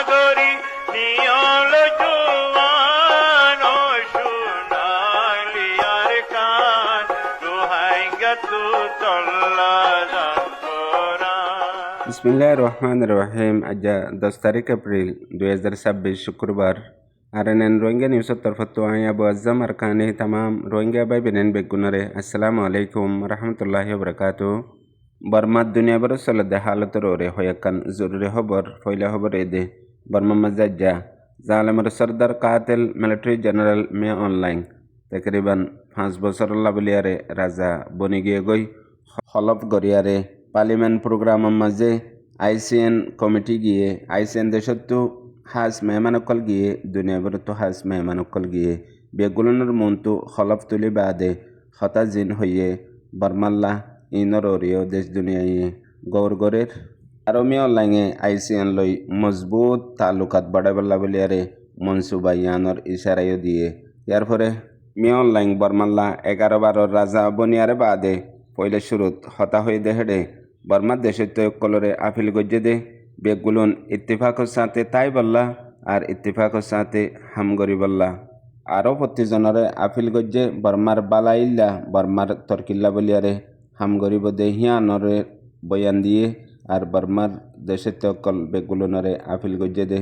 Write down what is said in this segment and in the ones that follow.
সাগরী নিয়ল জুয়ান ও সোনালিয়ার কান রোহাইঙ্গা তু চল্লা বিসমিল্লাহির রহমানির রহিম। আজ 10 তারিখ এপ্রিল 2026 শুক্রবার। আরএনএন রোহিঙ্গা নিউজের তরফত আই আবু আজম আরকানি তামাম রোহিঙ্গা বাই বেনেন বেগুনরে আসসালামু আলাইকুম রহমতুল্লাহি ওবরাকাতুহু। বর্মার দুনিয়া বড় চলতে হালতর ওরে হয়াকান জরুরি খবর ফয়লা খবর এদে বর্মা মাজাজ্জা জালেমর সর্দার কাতেল মিলিটারি জেনারেল মে অনলাইন তকরিবান 5 বছর লাবলিয়ারে রাজা বনি গিয়ে গই হলফ গরিয়ারে পার্লিমেন্ট প্রোগ্রামের মাঝে আইসিএন কমিটি গিয়ে আইসিএন দেশত্ব হাজ মেহমানকল গিয়ে দুনিয়াভর তো হাজ মেহমানকল গিয়ে বেগুলনের মন্তু হলফ তুলি বাদে হতা জিন হইয়ে বর্মাল্লা ইনর ওরিও দেশ দুনিয়ায় গৌরগরের আরমি অনলাইনে আইসিএন লই মজবুত তালুকাত বাড়াবেলা বলিয়ারে মনসুবা ইয়ানর ইশারাইও দিয়ে ইয়ার পরে মি অনলাইন বর্মাল্লা 11-12 রাজা বনিয়ারে বাদে পয়লে শুরুত হতা হয়ে দেহেডে বর্মার দেশের তৈকলরে আপিল গজ্জে দে বেগুলুন ইত্তেফাকর সাথে তাই বললা আর ইত্তেফাকর সাথে হামগরি বললা আরও প্রতিজনরে আপিল গজ্জে বর্মার বালাইল্লা বর্মার তরকিল্লা বলিয়ারে হামগরি বদে হিয়ানরে বয়ান দিয়ে আর বর্মার দেশের তৈকল বেগুলনরে আপিল গজ্জে দে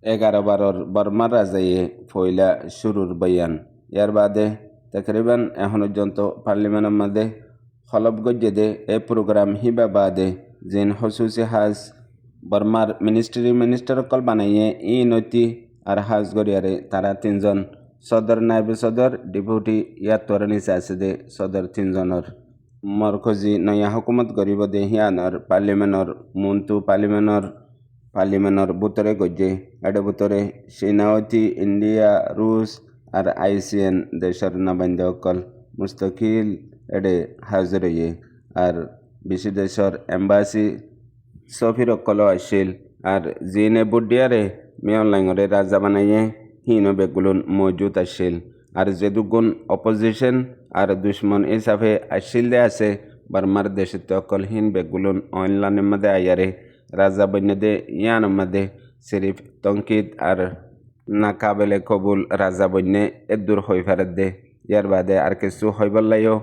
11-12 বর্মার রাজাইয়ে ফয়লা শুরুর বয়ান ইয়ার বাদে তকরিবান এখন পর্যন্ত পার্লিমেন্টের মধ্যে হলফ গজ্জে দে এ প্রোগ্রাম হিবা বাদে জিন হসুসি হাজ বর্মার মিনিস্টার কল বানাইয়ে ই নৈতি আর হাজ গরিয়ারে তারা 3জন সদর নাইব সদর ডেপুটি ইয়ার তোর নিচে আছে দে সদর 3জনের মরকজি নয়া হুকুমত গরিব দে হিয়ানর পার্লিমেন্টর মন্তু পার্লিমেন্টর বুতরে গজ্জে এডে বুতরে সেনাওতি ইন্ডিয়া রুশ আর আইসিএন দেশের নবান্দ অকল মুস্তকিল এডে হাজির হইয়ে আর বিশি দেশের এম্বাসি সফির অকল আসিল আর জিনে বুডিয়ারে মেয়র লাইঙরে রাজা বানাইয়ে হিনো বেগুলুন মজুদ আসিল আর যে দুগুণ অপোজিশন আর দুশ্মন হিসাবে আসিল দে আছে বর্মার দেশে অকল হিন বেগুলুন অনলাইনের মধ্যে আয়ারে রাজা বন্যে দে ইয়ান মধ্যে সিরিফ তঙ্কিত আর না কাবেলে কবুল রাজা বন্যে এদূর হয়ে ফেরত দে ইয়ার বাদে আর কিছু হইবল্লাইও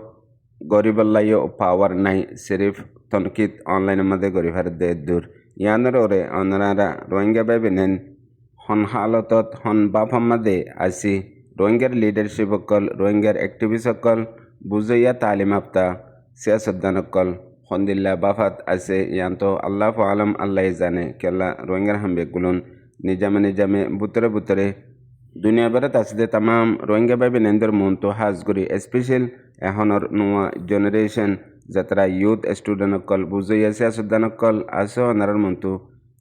গরিবল্লাইও পাওয়ার নাই সিরিফ তনকিত অনলাইনের মধ্যে গরিব ফেরত দে এদূর ইয়ানের ওরে অনারা রোহিঙ্গা ভাবে নেন হন হালতত হন বাফার মধ্যে আসি রোহিঙ্গার লিডারশিপ অকল রোহিঙ্গার অ্যাক্টিভিস্ট অকল বুঝইয়া তালিম আফতা সিয়াসদ্দান অকল হন্দিল্লা বাফাত আছে ইয়ান্ত আল্লাহ আলম আল্লাহ জানে কেলা রোহিঙ্গার হামবেগুলুন নিজামে বুতরে দুনিয়া বেড়াত আছে তাম রোহিঙ্গা ভাবে নেন্দের মন তো হাজ করি স্পেশাল এখনর নোয়া জেনারেশন যাত্রা ইউথ স্টুডেন্ট অকল বুঝইয়া সিয়াসদ্দান অকল আছে অনার মন তো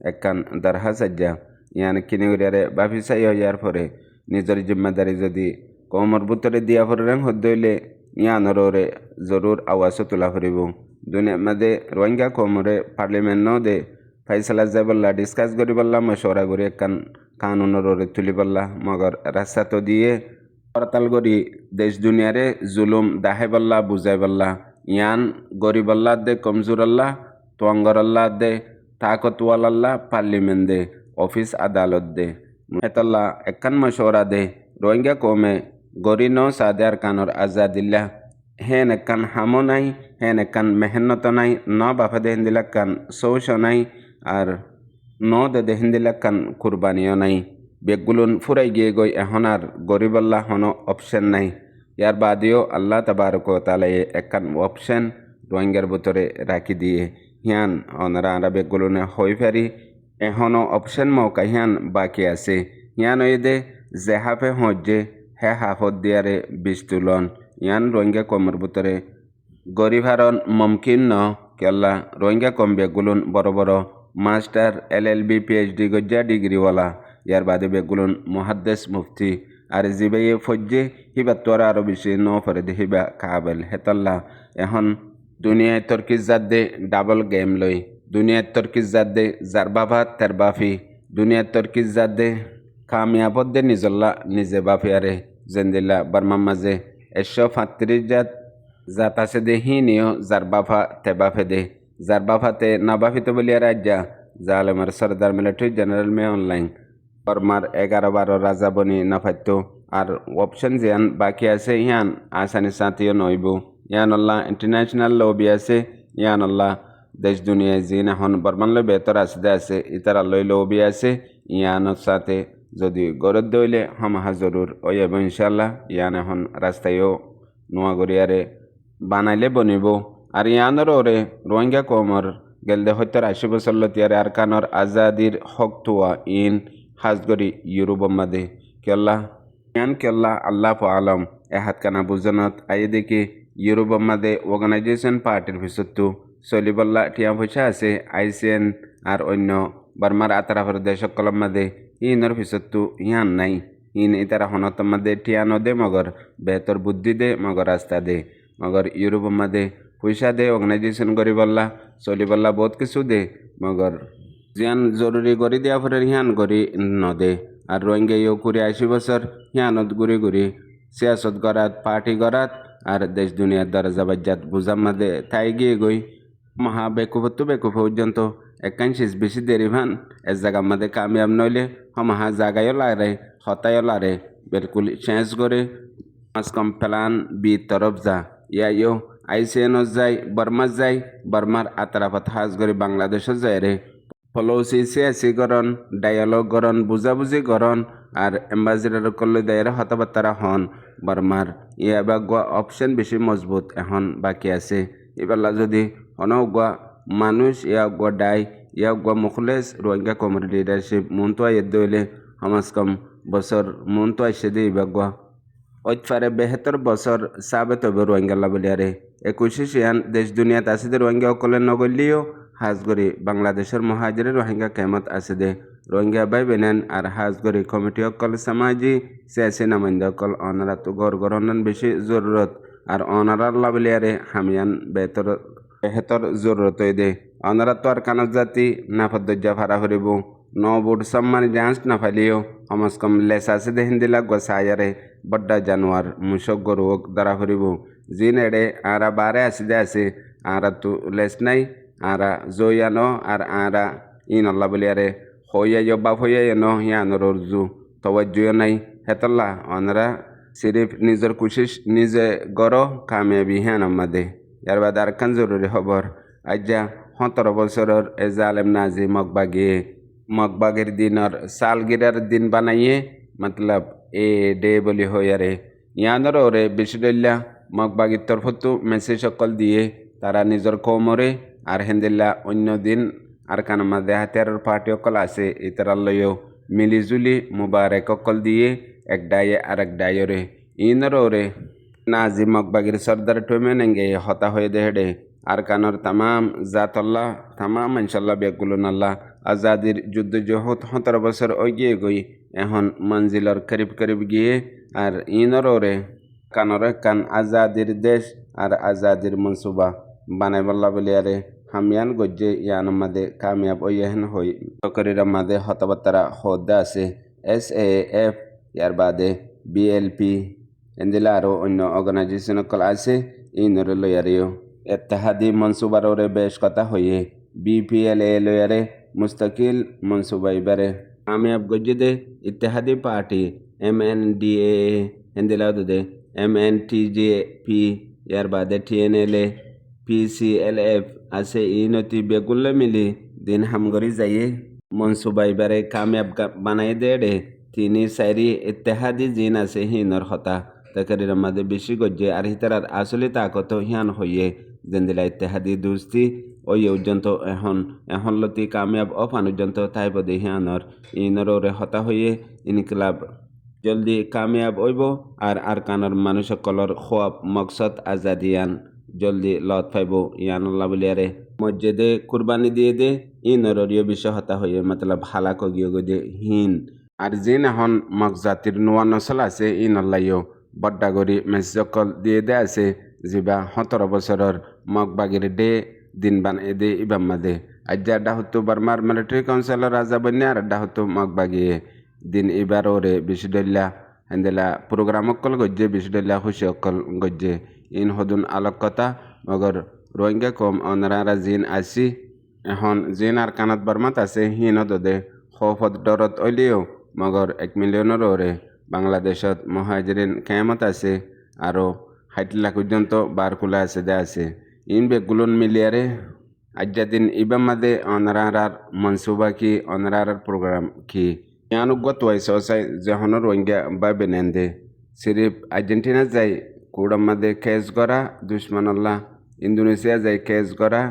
একান দারহা সাজ্জা ইয়ান কিনিগরিয়ারে বাফি চাই ইয়ার পরে নিজের জিম্মাদারি যদি কমর বুতরে দিয়া ফরেন হইলে ইয়ানরে জরুর আওয়াজও তোলা ফুরিব দুনিয়ার মধ্যে রোহিঙ্গা কমরে পার্লিমেন্ট দে ফাইসলা যাই বললা ডিসকাস করি বললা মশওয়ারা করি একখান কানুনের ওরে তুলি বললা মগর রাস্তা তো দিয়ে হরতাল করি দেশ দুনিয়ারে জুলুম দাহে বললা বুঝাই বললা ইয়ান গরিব আল্লাহ দে কমজোর আল্লাহ তোয়াঙ্গর আল্লাহ দে তাকতওয়াল আল্লাহ পার্লিমেন্ট দে অফিস আদালত দে এতল্লা একখান মশওয়ারা দে রোহিঙ্গা কমে গরি ন সাদে আর কানর আজাদিল্লা হেন একখান হামো নাই হেন একখান মেহনত নাই ন বাফা দেহেন দিলা কান সৌস নাই আর ন দে দেহেন দিলা কান কুরবানিও নাই বেগুলুন ফুরাই গিয়ে গই এখন আর গরিবাল্লাহ হনো অপশন নাই ইয়ার বাদেও আল্লাহ তাবারক ওয়া তাআলা একখান অপশন রোহিঙ্গার ভিতরে রাখি দিয়ে হিয়ান অনারা আরা বেগুলুনে হই ফেরি এখনও অপশন মৌকা হিয়ান বাকি আছে হিয়ান ওই দে যে হাফে হজ্জে হে হাফত দিয়ারে বিষ তুলন ইয়ান রোহিঙ্গা কমর ভিতরে গরিব হারণ মুমকিন ন কেল্লা রোহিঙ্গা কম বেগুলুন বড় মাস্টার LLB PhD গজ্জা ডিগ্রিওয়ালা ইয়ার বাদে বেগুলুন মুহাদ্দিস মুফতি আর জিবাইয়ে ফজ্জে হিবা তোরা আরো বেশি ন ফরে দে হিবা কাবেল হেতাল্লা এখন দুনিয়ায় তর্কিস জাত দে ডাবল গেম লই দুনিয়ার তর্কিস জাত দে জারবাভা তেরবাফি দুনিয়ার তর্কিস জাত দে কামিয়াবত দে নিজল্লা নিজে বাফিয়ারে জেন্দিল্লা বর্মার মাঝে 135 জাত আছে দে হিনিও জারবাফা তেবাফে দে জারবাফাতে নাবাফিত বলিয়া রাজ্যা জালেমার সরদার মিলিটারি জেনারেল মে অনলাইন বর্মার 11-12 রাজা বনি নাফাত্য আর অপশন জিয়ান বাকি আছে ইয়ান আসানি সাথীয় নইব ইয়ান আল্লাহ ইন্টারন্যাশনাল লবি আছে ইয়ান আল্লাহ দেশ দুনিয়ায় জিন এখন বর্মান লই বেতর আছে ইতারা লই লবি আছে ইয়ানোর সাথে যদি গরদ দইলে হামাহা জরুর ওই এবং ইনশাল্লাহ ইয়ান এখন রাস্তায়ও নোয়া গড়িয়ারে বানাইলে বনিব আর ইয়ানোর ওরে রোহিঙ্গা কমর গেলদে হয়তো 80 বছর লতিয়ারে আর কানর আজাদির হক তুয়া ইন হাজগরি ইউরোপ মাদে কেল্লা ইয়ান কেল্লা আল্লাহ আলম এহাত কানা বুজনত আই দেখি ইউরোপ মাদে অর্গানাইজেশন পার্টির ভিতরতো চলিবল্লা টিয়া পয়সা আছে ICN আর অন্য বর্মার আতারাফর দেশকলম মাদে ইনর ভিতরতো ইয়ান নাই ইন ইতারা হনত মাদে টিয়ানো দে মগর বেহতর বুদ্ধি দে মগর রাস্তা দে মগর ইউরোপ মাদে পয়সা দে অর্গানাইজেশন করিবল্লা চলিবল্লা বহুত কিছু দে মগর জিয়ান জরুরি গড়ি দেওয়া পরে হিয়ান গড়ি নদে আর রোহিঙ্গা ইউ কুড়ি 80 বছর হিয়ানত ঘুরি সিয়াসত গড়াত পার্টি গড়াত আর দেশ দুনিয়ার দরজা বাজ্জাত বুঝাম মাদে তাই গিয়ে গই মহা বেকুফত্তু বেকুফ পর্যন্ত একাংশিস বেশি দেরি ভান এ জায়গা মাদে কামিয়াব নইলে হমাহা জাগায়ও লারে হতায়ও লারে বিলকুল চেঞ্জ করে মাসকম প্লান বি তরফ যা ইউ ICN যাই বর্মা যাই বর্মার আতারাফত হাজ করে বাংলাদেশও যায় রে ফলৌসি সিয়াসি গরণ ডায়ালগ গরণ বুঝাবুঝি গরণ আর এম্বাসিডার করলে দায়ের হতাবার্তারা হন বর্মার ইয়াবা গোয়া অপশন বেশি মজবুত এখন বাকি আছে এবেলা যদি অনগা মানুষ ইয়া গোয়া ডাই ইয়া গোয়া মুখলেস রোহিঙ্গা কমিউনিটি লিডারশিপ মনতো আইয়ে দইলে সমাজকম বছর মনতো আইসে দিয়ে ইবা গোয়া ওইফারে বেহতর বছর সাবেত হবে রোহিঙ্গাল্লা বলিয়ারে 21 ইয়ান দেশ দুনিয়াত আছে দে রোহিঙ্গা অকলে নগলিও হাজগরি বাংলাদেশের মহাজিরে রোহিঙ্গা কেমত আছে দে রোহিঙ্গা বাই বেনেন আর হাজগরি কমিটি অকল সমাজি সিয়াসি নামাইন্দা অকল অনারা তো গরগরনন বেশি জরুরত আর অনারার লাবলিয়ারে হামিয়ান বেহতর জরুরত দে অনারা তো আর কানত জাতি নাফদ্দা ফারা হরিব ন বুট সম্মান জাঁচ না ফালিও সমাজ কম লেস আছে দে হিন্দিলা গোসায়ারে বড্ডা জানোয়ার মুসক গরুক দ্বারা হরিব জিন এড়ে আরা বারে আসিদে আছে আরা তো লেস নাই আরা জয়ানো আর আরা ইন আল্লাহ বলিয়ারে হইয়া বাপ হইয়া এনো হিয়ানোর অর্জু তওয়াজ্জুয় নাই হেতল্লা অনরা সিরিফ নিজের কুশিস নিজে গড় কামিয়াবি হ্যান আমাদে ইয়ার বাদ আর খান জরুরি খবর আজ্জা 17 বছরের এ জালেম নাজি মগবাগের দিনের সালগিরার দিন বানাইয়ে মতলব এ ডে বলি হইয়ারে ইয়ানোর ওরে বিশ্বদল্লা মগবাগির তরফতো মেসেজ সকল দিয়ে তারা নিজের কৌমরে আর হেন্দিল্লা অন্য দিন আর কান মাদে হাতিয়ার পার্টি অকল আছে ইতারাল্লয়ও মিলিজুলি মুবারক অকল দিয়ে এক ডায়ে আর এক ডায়রে ইনর ওরে নাজি মগবাগির সর্দার টোমে নেঙ্গে হতা হয়ে দেহেডে আর কানর তামাম জাতল্লাহ তামাম ইনশাল্লাহ বেগুলুন আল্লাহ আজাদির যুদ্ধ যহত 17 বছর গিয়ে গই এখন মঞ্জিলর করিব গিয়ে আর ইনর ওরে কানর কান আজাদির দেশ আর আজাদির মনসুবা বানাইবল্লা বলিয়ারে হামিয়ান গজ্জে ইয়ান মাদে কামিয়াব ওইহেন হই তকরির মাদে হতবার্তারা হদ্দা আছে SAF ইয়ার বাদে BLP এন্দিলা আরও অন্য অর্গানাইজেশন কল আছে ইনরে লয়ারেও এত্তেহাদি মনসুবার ওরে বেশ কথা হইয়ে BPLA লয়ারে মুস্তাকিল মনসুবা ইবারে কামিয়াব গজ্জে দে ইত্তেহাদি পার্টি MNDAA এন্দিলা দে MNTJP ইয়ার বাদে TNLA PCLF আছে ইনতি বেগুল্লে মিলি দিন হামগরি যাইয়ে মনসুবা ইবারে কামিয়াব বানাই দে তিনি সাইরি ইত্তেহাদি জিন আছে হিনর হতা তকরির মাদে বেশি গজ্জে আর হিতারার আসলে তাকত হিয়ান হইয়ে জেন্দিলা ইত্তেহাদি দুস্তি ওই পর্যন্ত এখন লতি কামিয়াব অফান পর্যন্ত তাই পদে হিয়ানর ইনর ওরে হতা হইয়ে ইনকিলাব জলদি কামিয়াব হইব আর কানর মানুষ সকলর খোয়াব মকসদ আজাদিয়ান জলদি লত পাইব ইয়ানুল্লাহ বলিয়ারে মসজিদে কুরবানি দিয়ে দে ইনরীয় বিষয় হতা হইয়ে মতলব হালাক গিয়ে দে হিন আর জিন এখন মগ জাতির নোয়া নসল আছে ইনল্লাইও বড্ডা গরি মেসকল দিয়ে দে আছে যিবা 17 বছরের মগবাগির ডে দিন বানাই দে ইবাম্মা দে আজ্জা ডাহতো বর্মার মিলিটারি কাউন্সিলর রাজা বন্যা আর ডাহতো মগবাগিয়ে দিন এবার ওরে বিশুদল্লা হেন্দেলা প্রোগ্রাম অকল গজ্জে বিশুদল্লা খুশি অকল গজ্জে ইন হদুন আলোক কথা মগর রোহিঙ্গা কম অনারা জিন আসি এখন জিন আর কানাত বার্মাত আছে হিনত দে খৌফত ডরত অলিও মগর 1 মিলিয়নের ওরে বাংলাদেশত মহাজিরিন কেমত আছে আরও 60 লাখ পর্যন্ত বারকুলা আছে দে আছে ইন বেগুলন মিলিয়ারে আজ্জাদিন ইবাম মাদে অনারার মনসুবা কি অনারার প্রোগ্রাম কি ইয়ানুগত ওয়াইসাই জহনর রোহিঙ্গা বা বেনেন্দে সিরিফ আর্জেন্টিনা যাই কুড়ম মাদে কেস গড়া দুশ্মনাল্লাহ ইন্দোনেশিয়া যাই কেস গড়া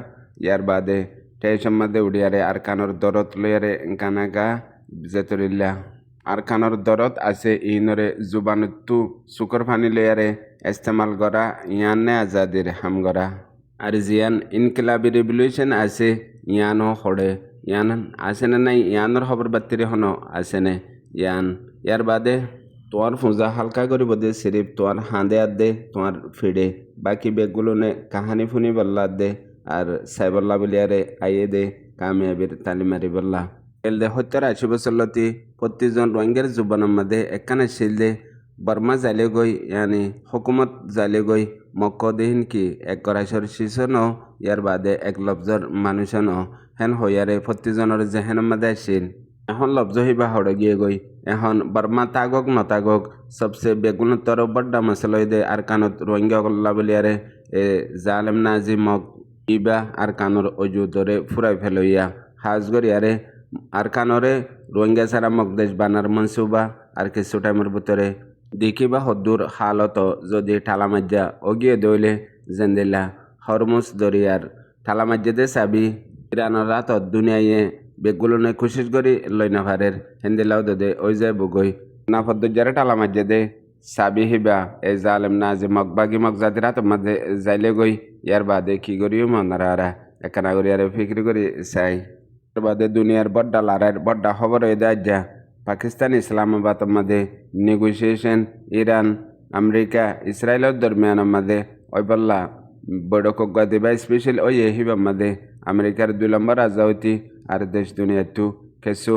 ইয়ার বাদে টেশম মাদে উড়িয়ারে আর কানর দরত লয়ারে কানাগা জেতরিল্লা আর কানর দরত আছে ইনরে জুবানুত্তু সুকর ফানি লয়ারে ইস্তেমাল গড়া ইয়ানে আজাদির হাম গড়া আর জিয়ান ইনকিলাবি রেভলিউশন আছে ইয়ানও হড়ে ইয়ান আছে না নাই ইয়ানোর খবর বাত্তিরে হনো আছে নে ইয়ান ইয়ার বাদে তোমার ফুঁজা হালকা করিব দে সিরিফ তোমার হাঁদে আর দে তোমার ফিডে বাকি বেগগুলো নে কাহানি ফুনি বললা দে আর সাইবল্লা বলিয়ারে আইয়ে দে কামিয়াবির তালিমারি বললা এল দে 70-80 বছর লতি প্রতিজন রোহিঙ্গার জুবানের মধ্যে একখানে ছিল দে বর্মা জালে গই ইয়ানি হুকুমত জালে গই মক্ক দেহিন কি এক গরাইশর শিশন ইয়ার বাদে এক লব্জর মানুষন হেন হইয়ারে প্রতিজনের জেহেনের মধ্যে আসিল এখন লব্জ হইবা হড়ে গিয়ে গই এখন বর্মা তাগক নতাগক সবসে বেগুনতর বড্ডা মশলাই দে আর কানত রোহিঙ্গা গল্লা বলিয়ারে এ জালেম নাজি মগ ইবা আর কানর অজু ধরে ফুরাই ফেলইয়া হাজ গরিয়ারে আর কানরে রোহিঙ্গা ছাড়া মকদেশ বানার মনসুবা আর কিছু টাইমের ভিতরে দেখিবা হদ্দুর হালত যদি ঠালামাজ্জা অগিয়ে দইলে জেন্দিল্লা হরমুজ দরিয়ার ঠালামাজ্জাদে চাবি ইরানের রাত দুনিয়ায় বেগুলনে খুশিস করি লইনা ভারের হেন্দিলাও দে ওই যায় বগই না ফদ্দুজারে ঠালামাজ্জাদে চাবি হিবা এই জালেম না যে মগবাগি মগ জাতির হাত মাঝে যাইলে গই ইয়ার বাদে কি করিও মনারা একখানা করি আর ফিক্রি করি চাই এর বাদে দুনিয়ার বড্ডা লারার বড্ডা খবর হয়ে দেয় যা পাকিস্তান ইসলামাবাদ মধ্যে নেগোসিয়েশন ইরান আমেরিকা ইসরায়েলের দরমিয়ান মধ্যে ওইবল্লা বড়ক দিবা স্পেশাল ওই হিবা মধ্যে আমেরিকার 2 নম্বর রাজাউতি আর দেশ দুনিয়াতু কিছু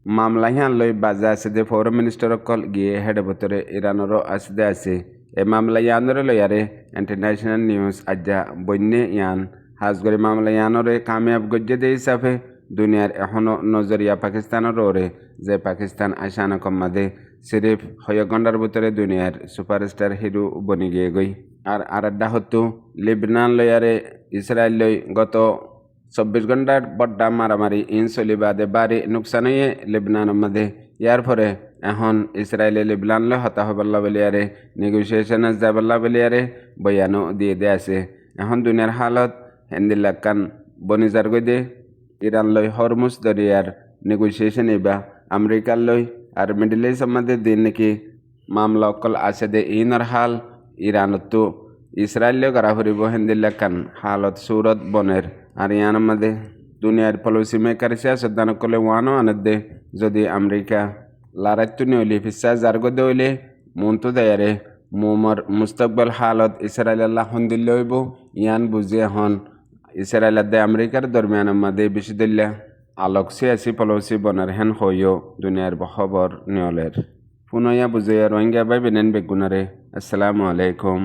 মামলা হিয়ান লই বাজা আছে দে ফরেন মিনিস্টার কল গিয়ে হেড ভেতরে ইরানেরও আসতে আছে এ মামলা ইয়ানরে লয়ারে ইন্টারন্যাশনাল নিউজ আজ্জা বন্যে ইয়ান হাজগরি মামলা ইয়ানরে কামিয়াব গজ্জে দে হিসাবে দুনিয়ার এখনও নজরিয়া পাকিস্তানের ওরে যে পাকিস্তান আসানা কম্মাদে সিরিফ 6 ঘন্টার ভিতরে দুনিয়ার সুপারস্টার হিরো বনি গিয়ে গই আর আরেকটা হতো লিবনান লয়ারে ইসরায়েল লই গত 24 ঘন্টার বড্ডা মারামারি ইন চলিবাদে বাড়ি নুকসান হয়ে লিবনানের মধ্যে ইয়ার পরে এখন ইসরায়েলে লিবনান লয় হতা হবল্লা বলিয়ারে নেগোসিয়েশনে যাবল্লা বলিয়ারে বয়ানো দিয়ে দে আছে এখন দুনিয়ার হালত হেন্দিল্লাকান বনিজার গই দে ইরান লই হরমুজ দরিয়ার নেগোসিয়েশন এবা আমেরিকার লই আর মিডল ইস্ট মধ্যে দিন নাকি মামলা অকল আছে দে ইনর হাল ইরানতো ইসরায়েল করা ফুরিব হেন্দিল্লাকান হালত সুরত বনের আর ইয়ান মধ্যে দুনিয়ার পলিসি মেকার সিয়াসতদান করলে ওয়ানো আনত দে যদি আমেরিকা লারাইতু নিউলি ফিসা জারগো দইলে মনতো দেয়ারে মোমর মুস্তকবল হালত ইসরায়েল আল্লাহ হন্দিল্লে হইব ইয়ান বুঝে হন ইসরায়েল দে আমেরিকার দরমিয়ান মধ্যে বেশি দিল্লা আলোক সিয়াসি পলিসি বনার হেন হইও দুনিয়ার খবর নিয়লের পুনয়া বুঝে রোহিঙ্গা বাই বেনেন বেগুনারে আসসালামু আলাইকুম।